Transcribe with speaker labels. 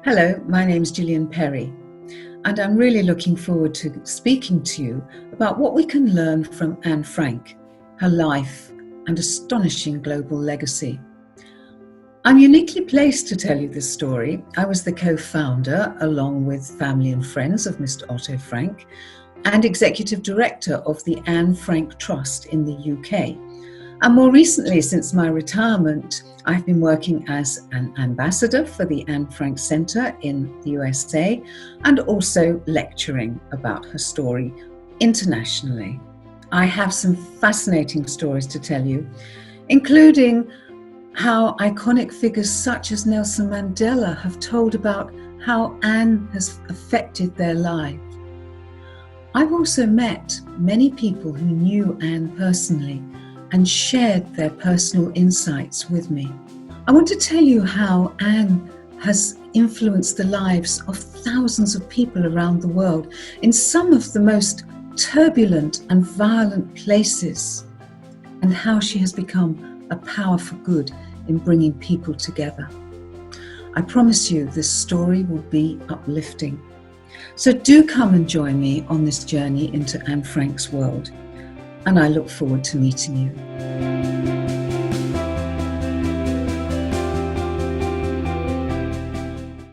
Speaker 1: Hello, my name is Gillian Perry, and I'm really looking forward to speaking to you about what we can learn from Anne Frank, her life and astonishing global legacy. I'm uniquely placed to tell you this story. I was the co-founder, along with family and friends, of Mr. Otto Frank, and executive director of the Anne Frank Trust in the UK. And more recently, since my retirement, I've been working as an ambassador for the Anne Frank Center in the USA and also lecturing about her story internationally. I have some fascinating stories to tell you, including how iconic figures such as Nelson Mandela have told about how Anne has affected their lives. I've also met many people who knew Anne personally and shared their personal insights with me. I want to tell you how Anne has influenced the lives of thousands of people around the world in some of the most turbulent and violent places, and how she has become a power for good in bringing people together. I promise you this story will be uplifting. So do come and join me on this journey into Anne Frank's world, and I look forward to meeting you.